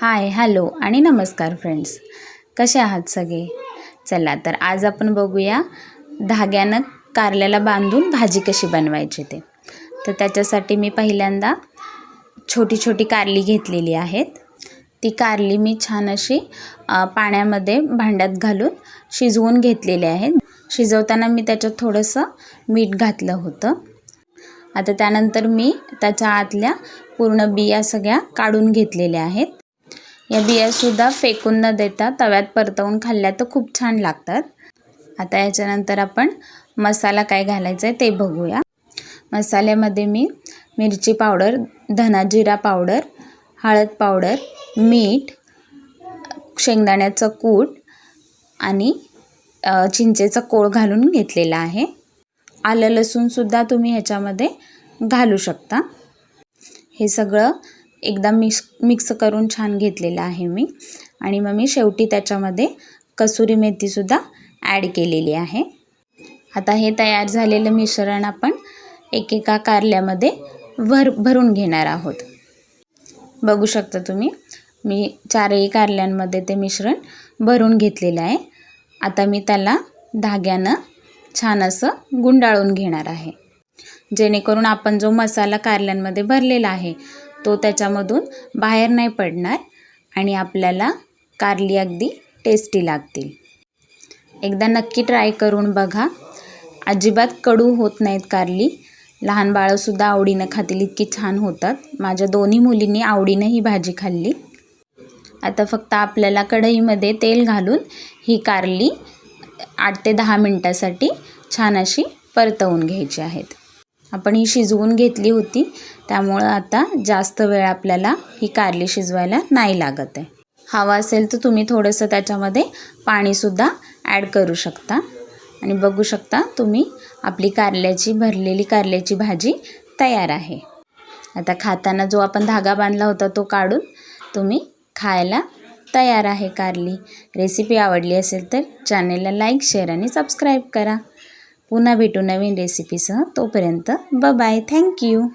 हाय, hello आणि नमस्कार friends. कसे आहात सगळे? चला तर आज आपण बघूया धाग्यानं कारल्याला बांधून भाजी कशी बनवायची ते. तर त्याच्यासाठी मी पहिल्यांदा छोटी छोटी कारली घेतलेली आहेत. ती कारली मी छान अशी पाण्यामध्ये भांड्यात घालून शिजवून घेतलेली आहेत. शिजवताना मी त्याच्यात थोडंसं मीठ घातलं होतं. आता त्यानंतर मी त्याच्या आतल्या पूर्ण बिया सगळ्या काढून घेतलेल्या आहेत. या बियासुद्धा फेकून न देता तव्यात परतवून खाल्ल्या तर खूप छान लागतात. आता याच्यानंतर आपण मसाला काय घालायचा आहे ते बघूया. मसाल्यामध्ये मी मिरची पावडर, धना जिरा पावडर, हळद पावडर, मीठ, शेंगदाण्याचं कूट आणि चिंचेचा कोळ घालून घेतलेला आहे. आलं लसूणसुद्धा तुम्ही ह्याच्यामध्ये घालू शकता. हे सगळं एकदा मिक्स करून छान घेतलेलं आहे मी. आणि मग मी शेवटी त्याच्यामध्ये कसुरी मेथीसुद्धा ॲड केलेली आहे. आता हे तयार झालेलं मिश्रण आपण एकेका कारल्यामध्ये भरून घेणार आहोत. बघू शकता तुम्ही, मी चारही कारल्यांमध्ये ते मिश्रण भरून घेतलेलं आहे. आता मी त्याला धाग्यानं छान असं गुंडाळून घेणार आहे, जेणेकरून आपण जो मसाला कारल्यांमध्ये भरलेला आहे तो त्याच्यामधून बाहेर नाही पडणार आणि आपल्याला कारली अगदी टेस्टी लागतील. एकदा नक्की ट्राय करून बघा. अजिबात कडू होत नाहीत कारली. लहान बाळंसुद्धा आवडीनं खातील, इतकी छान होतात. माझ्या दोन्ही मुलींनी आवडीनं ही भाजी खाल्ली. आता फक्त आपल्याला कढईमध्ये तेल घालून ही कारली 8 ते 10 मिनटासाठी छान अशी परतवून घ्यायची आहेत. आपण ही शिजवून घेतली होती, त्यामुळं आता जास्त वेळ आपल्याला ही कारली शिजवायला नाही लागत आहे. हवा असेल तर तुम्ही थोडंसं त्याच्यामध्ये पाणीसुद्धा ॲड करू शकता. आणि बघू शकता तुम्ही, आपली भरलेली कारल्याची भाजी तयार आहे. आता खाताना जो आपण धागा बांधला होता तो काढून तुम्ही खायला तयार आहे कारली. रेसिपी आवडली असेल तर चॅनेलला लाईक, शेअर आणि सबस्क्राईब करा. पुन्हा भेटू नवीन रेसिपीसह. तोपर्यंत बाय. थँक्यू.